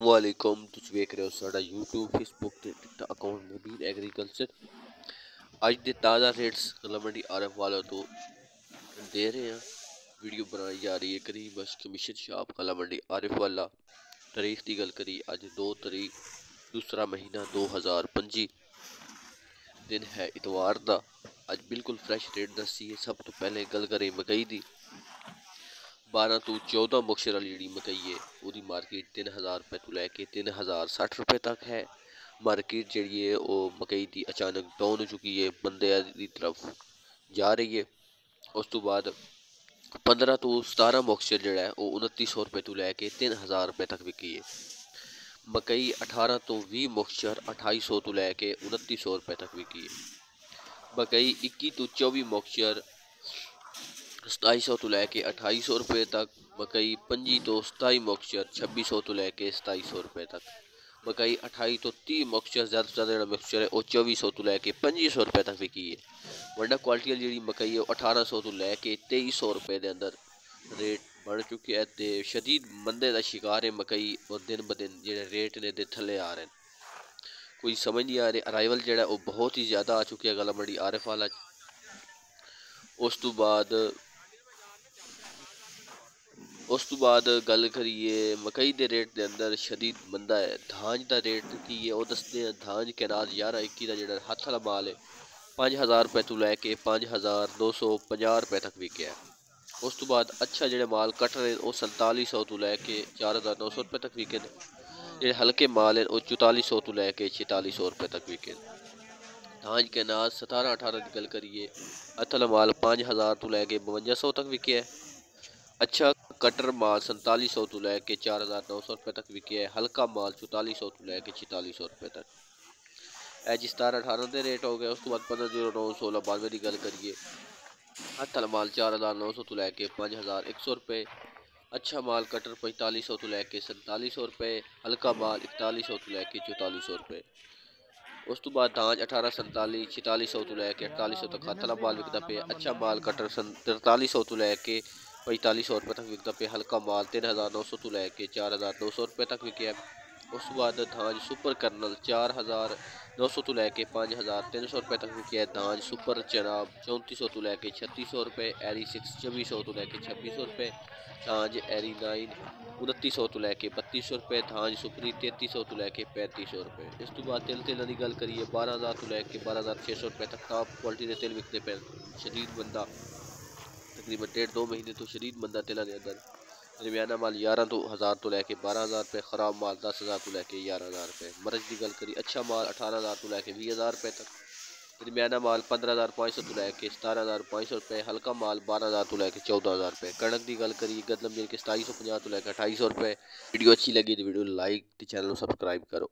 वालेकुम तुम वेख रहे हो साडा यूट्यूब फेसबुक ते टिकटॉक अकाउंट मुबीन एग्रीकल्चर। अज दे ताज़ा रेट्स कला मंडी आरफ वालों तो दे रहे हैं। वीडियो बनाई जा रही है करीब बस कमीशन शॉप कला मंडी आरिफ वाला। तारीख की गल करी अज 2 तारीख दूसरा महीना 2025 दिन है इतवार दा। अज बिल्कुल फ्रैश रेट दसी है। सब तो पहले गल करें मकई दी। 12 तो 14 मुकशर वाली जी मकई है वो मार्केट 3000 रुपए तो लैके 3060 रुपए तक है। मार्केट जी है वो मकई की अचानक डाउन हो चुकी है, बंदे की तरफ जा रही है। उस तो बाद 15 तो 17 मुकशर जड़ा है वो 2900 रुपए तो लैके 3000 रुपए तक विकी है। मकई 18 तो 20 मुकशर 2800 तो लैके 2900 रुपए तक विकी है। मकई 21 तो 24 मुकशर 2700 तो लैके 2800 रुपए तक। मकई 25 तो 27 मुकशर 2600 तो लैके 2700 रुपए तक। मकई 28 तो 30 मुकशर ज़्यादा से ज़्यादा मिक्सचर है वो 2400 तो लैके 2500 रुपए तक विकी है। वंडा क्वालिटी वाली जी मकई है 1800 तो लैके 2300 रुपए के अंदर रेट बढ़ चुकी है। तो शदीद मंदे का शिकार है मकई और दिन ब दिन जो रेट ने दे थले आ रहे हैं। कोई समझ नहीं आ रही। अराइवल जड़ा वो बहुत ही ज़्यादा आ चुकी है गला मंडी आरफ वाला। उस तो बाद गल करिए मकई के रेट के अंदर शदीद मंदा है। धांज का रेट की है वो दसते हैं। धांज के नाज 11-21 का जो हथ वाला माल है 5000 रुपए तो लैके 5250 रुपए तक विकया है। उस तो बाद अच्छा जो माल कटर है वो 4700 तो लैके 4900 रुपए तक विके। जो हल्के माल है वो 4400 तो लैके 4600 रुपए तक विके। धांज के नाज 17-18 की गल करिए हथ वाला माल 5000 तो लैके 5200 तक विके है। अच्छा कटर माल 4700 तो लैके 4900 रुपए तक विके है। हल्का माल 4400 तो लैके 4600 रुपए तक। ए जी 17-18 के रेट हो गए। उस तो बाद 1509-1692 की गल करिए हथ वाला माल 4900 तो लैके 5100 रुपए। अच्छा माल कटर 4500 तो लैके 4700 रुपए। हल्का माल 4100 तो लैके 4400 रुपए। उस तो बाद धांज 1847 4600 तो लैके 4800 तक हथ वाला माल विकता पे। अच्छा माल कटर 4300 तो लैके 4500 रुपए तक विकता पे। हल्का माल 3900 तो लैके 4200 रुपए तक विके। उस बाद धांज सुपर कर्नल 4900 तो लैके 5300 रुपए तक विके है। धांज सुपर चनाब 3400 तो लैके 3600 रुपए। एरी 6 2400 तो लैके 2600 रुपए। धांज एरी 9 2900 तो लैके 3200 रुपए। धांज सुपरी 3300 तो लैके 3500 रुपए। इस तो बाद तेल की गल करिए 12000 तो लैके 12600 रुपए तक टॉप क्वालिटी के तेल विकते पे। शदीद बंदा तकरीबन 1.5-2 महीने तो शदीद मंदा तेलों के अंदर। दरमियाना माल 11 तो हज़ार तो लैके 12000 रुपए। ख़राब माल 10,000 तो लैके 11000 रुपए। मरच की गल करी अच्छा माल 18000 तो लैके 20000 रुपए तक। दरमियाना माल 15500 तो लैके 17500 रुपए। हल्का माल 12000 तो लैके 14000 रुपए। कणक की गल करिए गंदम जिनके 2750 तो लैके 2800 रुपए। वीडियो अच्छी लगी तो वीडियो लाइक चैनल सब्सक्राइब करो।